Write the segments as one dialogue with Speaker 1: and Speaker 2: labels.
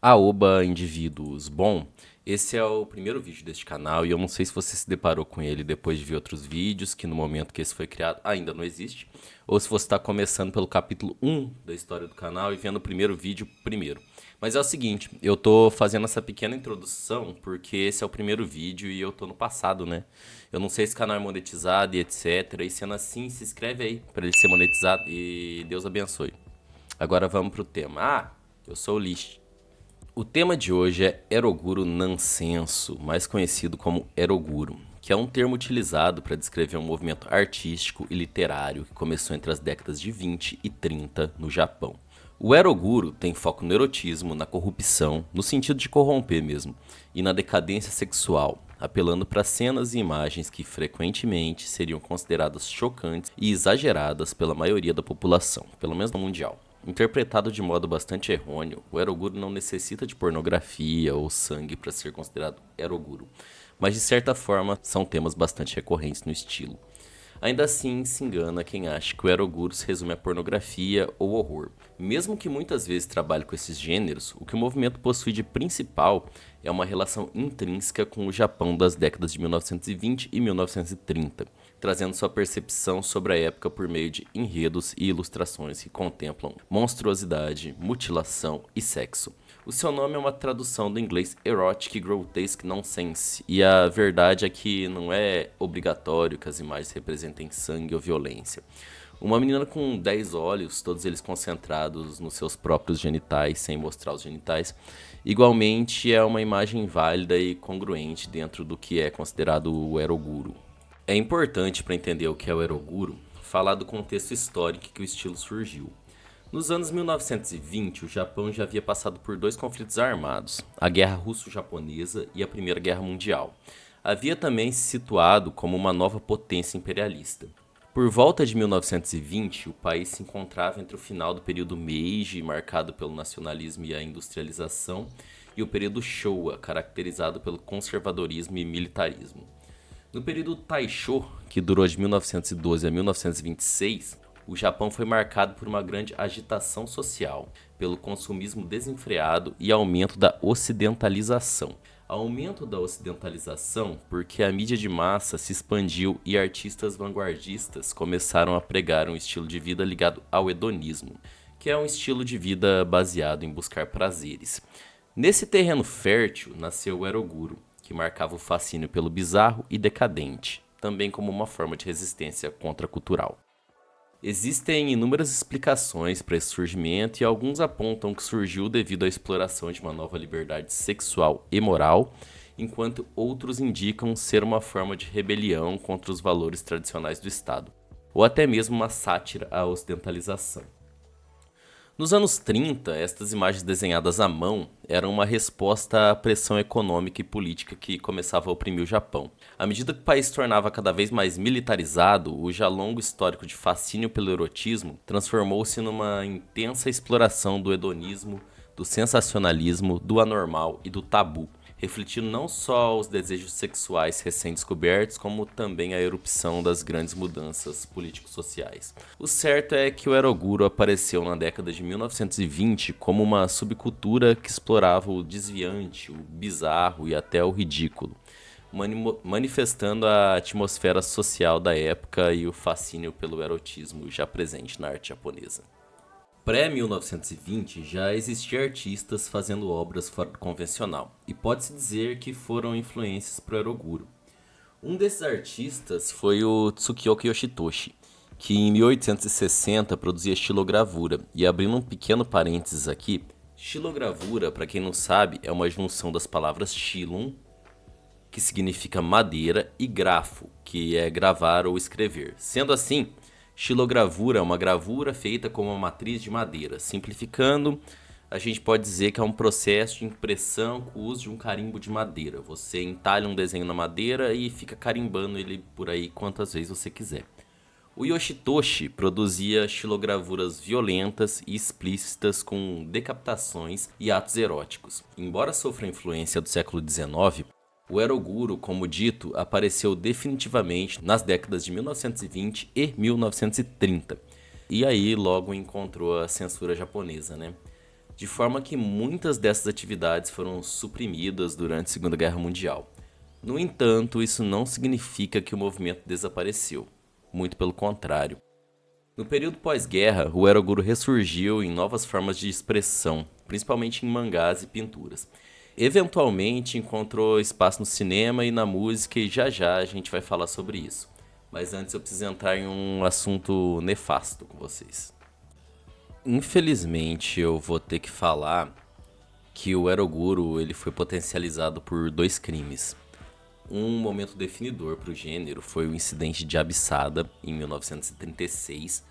Speaker 1: Aoba, indivíduos. Bom, esse é o primeiro vídeo deste canal e eu não sei se você se deparou com ele depois de ver outros vídeos, que no momento que esse foi criado ainda não existe, ou se você está começando pelo capítulo 1 da história do canal e vendo o primeiro vídeo primeiro. Mas é o seguinte, eu tô fazendo essa pequena introdução porque esse é o primeiro vídeo e eu tô no passado, né? Eu não sei se o canal é monetizado e etc. E sendo assim, se inscreve aí para ele ser monetizado e Deus abençoe. Agora vamos pro tema. Eu sou o Lish. O tema de hoje é Eroguro Nansenso, mais conhecido como Eroguro, que é um termo utilizado para descrever um movimento artístico e literário que começou entre as décadas de 20 e 30 no Japão. O Eroguro tem foco no erotismo, na corrupção, no sentido de corromper mesmo, e na decadência sexual, apelando para cenas e imagens que frequentemente seriam consideradas chocantes e exageradas pela maioria da população, pelo menos no mundial. Interpretado de modo bastante errôneo, o eroguro não necessita de pornografia ou sangue para ser considerado eroguro, mas de certa forma são temas bastante recorrentes no estilo. Ainda assim, se engana quem acha que o eroguro se resume a pornografia ou horror. Mesmo que muitas vezes trabalhe com esses gêneros, o que o movimento possui de principal é uma relação intrínseca com o Japão das décadas de 1920 e 1930, trazendo sua percepção sobre a época por meio de enredos e ilustrações que contemplam monstruosidade, mutilação e sexo. O seu nome é uma tradução do inglês Erotic Grotesque Nonsense, e a verdade é que não é obrigatório que as imagens representem sangue ou violência. Uma menina com 10 olhos, todos eles concentrados nos seus próprios genitais, sem mostrar os genitais, igualmente é uma imagem válida e congruente dentro do que é considerado o eroguro. É importante para entender o que é o eroguro falar do contexto histórico que o estilo surgiu. Nos anos 1920, o Japão já havia passado por dois conflitos armados, a Guerra Russo-Japonesa e a Primeira Guerra Mundial. Havia também se situado como uma nova potência imperialista. Por volta de 1920, o país se encontrava entre o final do período Meiji, marcado pelo nacionalismo e a industrialização, e o período Showa, caracterizado pelo conservadorismo e militarismo. No período Taisho, que durou de 1912 a 1926, o Japão foi marcado por uma grande agitação social, pelo consumismo desenfreado e aumento da ocidentalização. Aumento da ocidentalização porque a mídia de massa se expandiu e artistas vanguardistas começaram a pregar um estilo de vida ligado ao hedonismo, que é um estilo de vida baseado em buscar prazeres. Nesse terreno fértil nasceu o eroguro, que marcava o fascínio pelo bizarro e decadente, também como uma forma de resistência contracultural. Existem inúmeras explicações para esse surgimento e alguns apontam que surgiu devido à exploração de uma nova liberdade sexual e moral, enquanto outros indicam ser uma forma de rebelião contra os valores tradicionais do Estado, ou até mesmo uma sátira à ocidentalização. Nos anos 30, estas imagens desenhadas à mão eram uma resposta à pressão econômica e política que começava a oprimir o Japão. À medida que o país se tornava cada vez mais militarizado, o já longo histórico de fascínio pelo erotismo transformou-se numa intensa exploração do hedonismo, do sensacionalismo, do anormal e do tabu, refletindo não só os desejos sexuais recém-descobertos, como também a erupção das grandes mudanças político-sociais. O certo é que o eroguro apareceu na década de 1920 como uma subcultura que explorava o desviante, o bizarro e até o ridículo, manifestando a atmosfera social da época e o fascínio pelo erotismo já presente na arte japonesa. Pré-1920 já existiam artistas fazendo obras fora do convencional, e pode-se dizer que foram influências para o eroguro. Um desses artistas foi o Tsukioka Yoshitoshi, que em 1860 produzia xilogravura, e abrindo um pequeno parênteses aqui, xilogravura, para quem não sabe, é uma junção das palavras xilum, que significa madeira, e grafo, que é gravar ou escrever. Sendo assim, xilogravura é uma gravura feita com uma matriz de madeira. Simplificando, a gente pode dizer que é um processo de impressão com o uso de um carimbo de madeira. Você entalha um desenho na madeira e fica carimbando ele por aí quantas vezes você quiser. O Yoshitoshi produzia xilogravuras violentas e explícitas com decapitações e atos eróticos. Embora sofra influência do século XIX, o eroguro, como dito, apareceu definitivamente nas décadas de 1920 e 1930. E aí logo encontrou a censura japonesa, né? de forma que muitas dessas atividades foram suprimidas durante a Segunda Guerra Mundial. No entanto, isso não significa que o movimento desapareceu, muito pelo contrário. No período pós-guerra, o Eroguro ressurgiu em novas formas de expressão, principalmente em mangás e pinturas. Eventualmente encontrou espaço no cinema e na música e já a gente vai falar sobre isso. Mas antes eu preciso entrar em um assunto nefasto com vocês. Infelizmente eu vou ter que falar que o Eroguro ele foi potencializado por dois crimes. Um momento definidor para o gênero foi o incidente de Abissada, em 1936,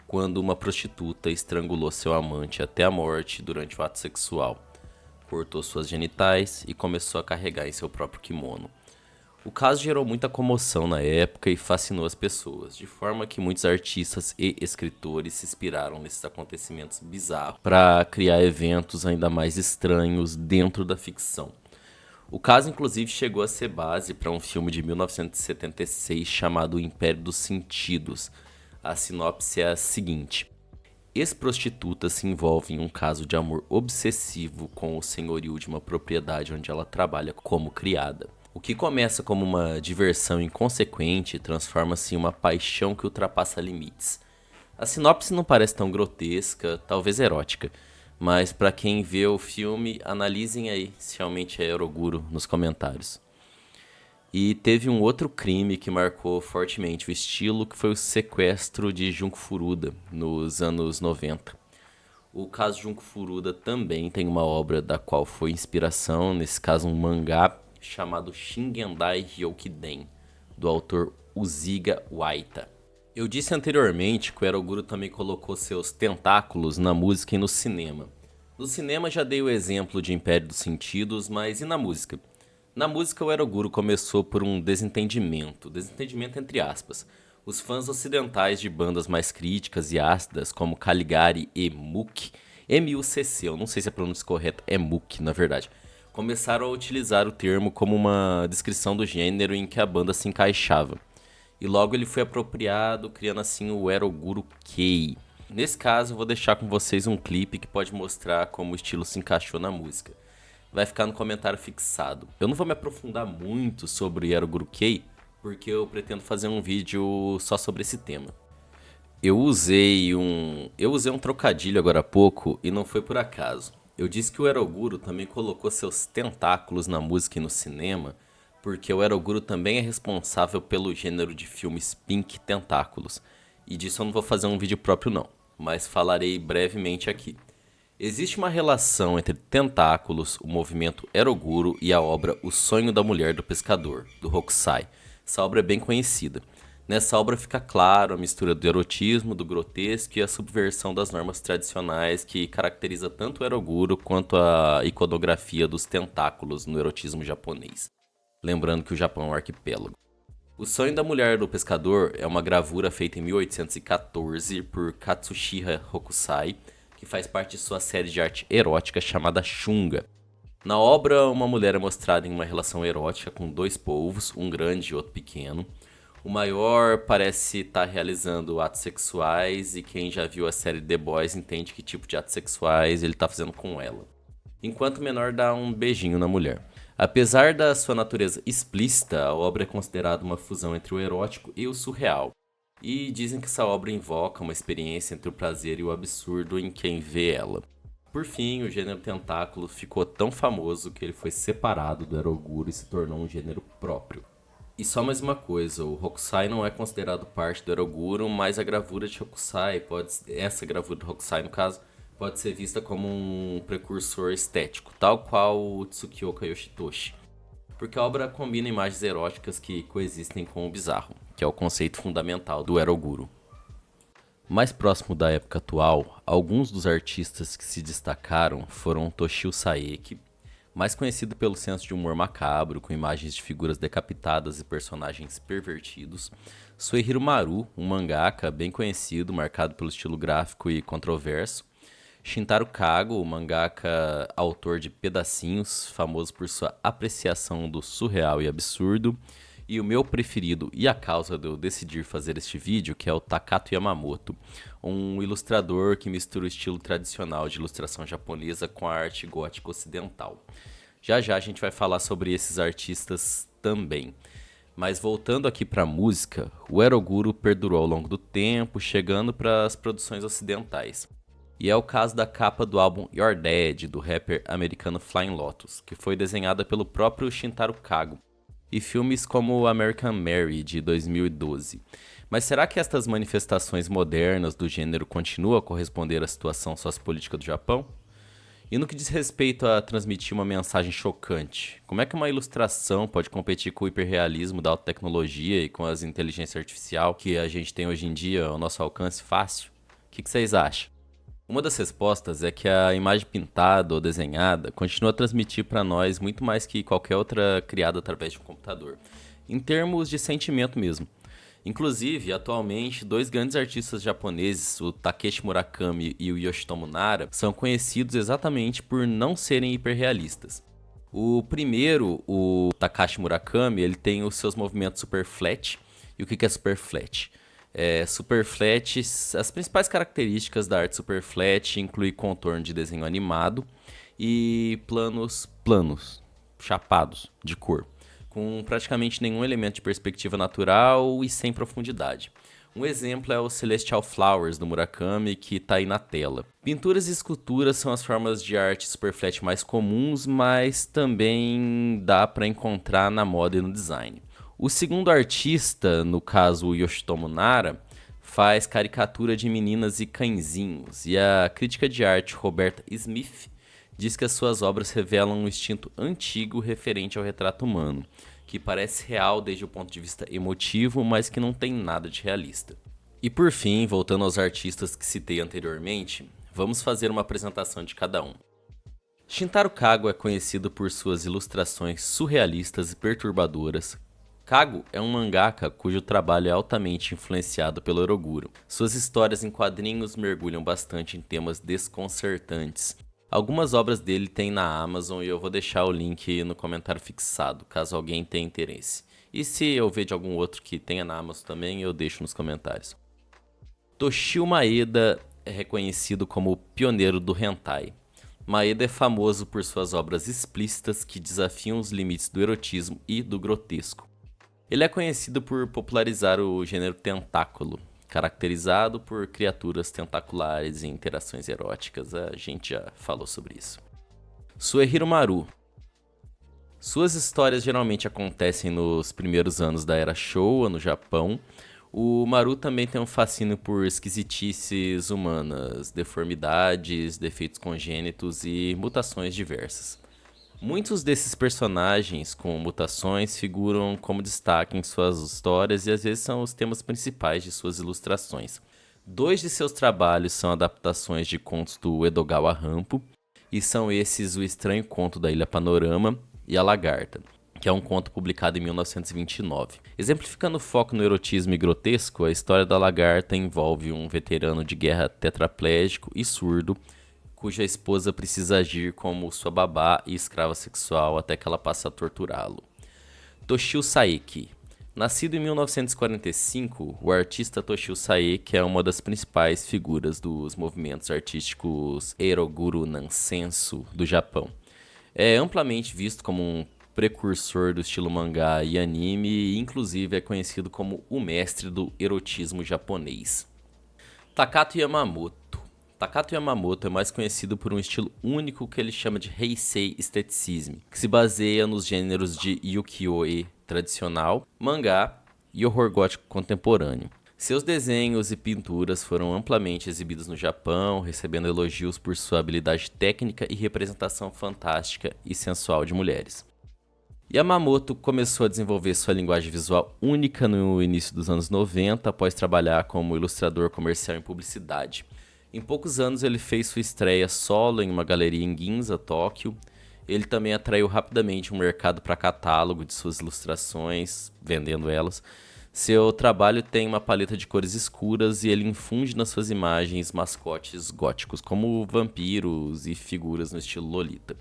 Speaker 1: quando uma prostituta estrangulou seu amante até a morte durante o ato sexual, cortou suas genitais e começou a carregar em seu próprio kimono. O caso gerou muita comoção na época e fascinou as pessoas, de forma que muitos artistas e escritores se inspiraram nesses acontecimentos bizarros para criar eventos ainda mais estranhos dentro da ficção. O caso, inclusive, chegou a ser base para um filme de 1976 chamado O Império dos Sentidos. A sinopse é a seguinte: ex-prostituta se envolve em um caso de amor obsessivo com o senhorio de uma propriedade onde ela trabalha como criada. O que começa como uma diversão inconsequente transforma-se em uma paixão que ultrapassa limites. A sinopse não parece tão grotesca, talvez erótica, mas para quem vê o filme, analisem aí se realmente é Eroguro nos comentários. E teve um outro crime que marcou fortemente o estilo, que foi o sequestro de Junko Furuda, nos anos 90. O caso Junko Furuda também tem uma obra da qual foi inspiração, nesse caso um mangá, chamado Shingendai Ryokiden, do autor Uziga Waita. Eu disse anteriormente que o Eroguro também colocou seus tentáculos na música e no cinema. No cinema já dei o exemplo de Império dos Sentidos, mas e na música? Na música o Eroguro começou por um desentendimento entre aspas. Os fãs ocidentais de bandas mais críticas e ácidas, como Caligari e Muck, M-U-C-C, eu não sei se a pronúncia correta é Muck, na verdade, começaram a utilizar o termo como uma descrição do gênero em que a banda se encaixava. E logo ele foi apropriado, criando assim o Eroguro Kei. Nesse caso, eu vou deixar com vocês um clipe que pode mostrar como o estilo se encaixou na música. Vai ficar no comentário fixado. Eu não vou me aprofundar muito sobre Eroguro Kei, porque eu pretendo fazer um vídeo só sobre esse tema. Eu usei um trocadilho agora há pouco e não foi por acaso. Eu disse que o Eroguro também colocou seus tentáculos na música e no cinema, porque o Eroguro também é responsável pelo gênero de filmes Pink Tentáculos. E disso eu não vou fazer um vídeo próprio não, mas falarei brevemente aqui. Existe uma relação entre Tentáculos, o movimento Eroguro e a obra O Sonho da Mulher do Pescador, do Hokusai. Essa obra é bem conhecida. Nessa obra fica claro a mistura do erotismo, do grotesco e a subversão das normas tradicionais que caracteriza tanto o Eroguro quanto a iconografia dos tentáculos no erotismo japonês. Lembrando que o Japão é um arquipélago. O Sonho da Mulher do Pescador é uma gravura feita em 1814 por Katsushika Hokusai, que faz parte de sua série de arte erótica chamada Shunga. Na obra, uma mulher é mostrada em uma relação erótica com dois polvos, um grande e outro pequeno. O maior parece estar realizando atos sexuais e quem já viu a série The Boys entende que tipo de atos sexuais ele está fazendo com ela. Enquanto o menor dá um beijinho na mulher. Apesar da sua natureza explícita, a obra é considerada uma fusão entre o erótico e o surreal. E dizem que essa obra invoca uma experiência entre o prazer e o absurdo em quem vê ela. Por fim, o gênero tentáculo ficou tão famoso que ele foi separado do Eroguro e se tornou um gênero próprio. E só mais uma coisa, o Hokusai não é considerado parte do Eroguro, mas a gravura de Hokusai, essa gravura do Hokusai no caso, pode ser vista como um precursor estético, tal qual o Tsukioka Yoshitoshi. Porque a obra combina imagens eróticas que coexistem com o bizarro, que é o conceito fundamental do Eroguro. Mais próximo da época atual, alguns dos artistas que se destacaram foram Toshio Saeki, mais conhecido pelo senso de humor macabro, com imagens de figuras decapitadas e personagens pervertidos, Suehiro Maru, um mangaka bem conhecido, marcado pelo estilo gráfico e controverso, Shintaro Kago, o mangaka autor de Pedacinhos, famoso por sua apreciação do surreal e absurdo, e o meu preferido e a causa de eu decidir fazer este vídeo, que é o Takato Yamamoto, um ilustrador que mistura o estilo tradicional de ilustração japonesa com a arte gótica ocidental. Já já a gente vai falar sobre esses artistas também. Mas voltando aqui para a música, o Eroguro perdurou ao longo do tempo, chegando para as produções ocidentais. E é o caso da capa do álbum Your Dad, do rapper americano Flying Lotus, que foi desenhada pelo próprio Shintaro Kago, e filmes como American Mary, de 2012. Mas será que estas manifestações modernas do gênero continuam a corresponder à situação sociopolítica do Japão? E no que diz respeito a transmitir uma mensagem chocante, como é que uma ilustração pode competir com o hiperrealismo da alta tecnologia e com as inteligências artificial que a gente tem hoje em dia ao nosso alcance fácil? O que vocês acham? Uma das respostas é que a imagem pintada ou desenhada continua a transmitir para nós muito mais que qualquer outra criada através de um computador, em termos de sentimento mesmo. Inclusive, atualmente, dois grandes artistas japoneses, o Takeshi Murakami e o Yoshitomo Nara, são conhecidos exatamente por não serem hiperrealistas. O primeiro, o Takashi Murakami, ele tem os seus movimentos super flat. E o que é super flat? Super flat, as principais características da arte super flat incluem contorno de desenho animado e planos chapados de cor, com praticamente nenhum elemento de perspectiva natural e sem profundidade. Um exemplo é o Celestial Flowers do Murakami, que está aí na tela. Pinturas e esculturas são as formas de arte super flat mais comuns, mas também dá para encontrar na moda e no design. O segundo artista, no caso o Yoshitomo Nara, faz caricatura de meninas e cãezinhos, e a crítica de arte Roberta Smith diz que as suas obras revelam um instinto antigo referente ao retrato humano, que parece real desde o ponto de vista emotivo, mas que não tem nada de realista. E por fim, voltando aos artistas que citei anteriormente, vamos fazer uma apresentação de cada um. Shintaro Kago é conhecido por suas ilustrações surrealistas e perturbadoras. Kago é um mangaka cujo trabalho é altamente influenciado pelo Eroguro. Suas histórias em quadrinhos mergulham bastante em temas desconcertantes. Algumas obras dele tem na Amazon e eu vou deixar o link no comentário fixado, caso alguém tenha interesse. E se eu ver de algum outro que tenha na Amazon também, eu deixo nos comentários. Toshio Maeda é reconhecido como o pioneiro do hentai. Maeda é famoso por suas obras explícitas que desafiam os limites do erotismo e do grotesco. Ele é conhecido por popularizar o gênero tentáculo, caracterizado por criaturas tentaculares e interações eróticas. A gente já falou sobre isso. Suehiro Maru. Suas histórias geralmente acontecem nos primeiros anos da era Showa, no Japão. O Maru também tem um fascínio por esquisitices humanas, deformidades, defeitos congênitos e mutações diversas. Muitos desses personagens com mutações figuram como destaque em suas histórias e às vezes são os temas principais de suas ilustrações. Dois de seus trabalhos são adaptações de contos do Edogawa Rampo, e são esses O Estranho Conto da Ilha Panorama e A Lagarta, que é um conto publicado em 1929. Exemplificando o foco no erotismo e grotesco, a história da Lagarta envolve um veterano de guerra tetraplégico e surdo, cuja esposa precisa agir como sua babá e escrava sexual até que ela passe a torturá-lo. Toshio Saeki. Nascido em 1945, o artista Toshio Saeki é uma das principais figuras dos movimentos artísticos Eroguro Nansensu do Japão. É amplamente visto como um precursor do estilo mangá e anime e inclusive é conhecido como o mestre do erotismo japonês. Takato Yamamoto. Takato Yamamoto é mais conhecido por um estilo único que ele chama de Heisei Aestheticism, que se baseia nos gêneros de ukiyo-e tradicional, mangá e horror gótico contemporâneo. Seus desenhos e pinturas foram amplamente exibidos no Japão, recebendo elogios por sua habilidade técnica e representação fantástica e sensual de mulheres. Yamamoto começou a desenvolver sua linguagem visual única no início dos anos 90, após trabalhar como ilustrador comercial em publicidade. Em poucos anos ele fez sua estreia solo em uma galeria em Ginza, Tóquio. Ele também atraiu rapidamente um mercado para catálogo de suas ilustrações, vendendo elas. Seu trabalho tem uma paleta de cores escuras e ele infunde nas suas imagens mascotes góticos, como vampiros e figuras no estilo Lolita.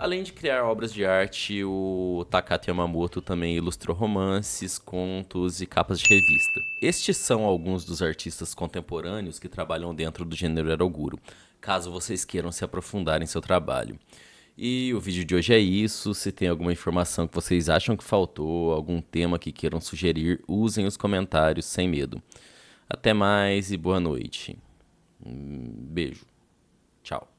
Speaker 1: Além de criar obras de arte, o Takato Yamamoto também ilustrou romances, contos e capas de revista. Estes são alguns dos artistas contemporâneos que trabalham dentro do gênero Eroguro, caso vocês queiram se aprofundar em seu trabalho. E o vídeo de hoje é isso. Se tem alguma informação que vocês acham que faltou, algum tema que queiram sugerir, usem os comentários sem medo. Até mais e boa noite. Beijo. Tchau.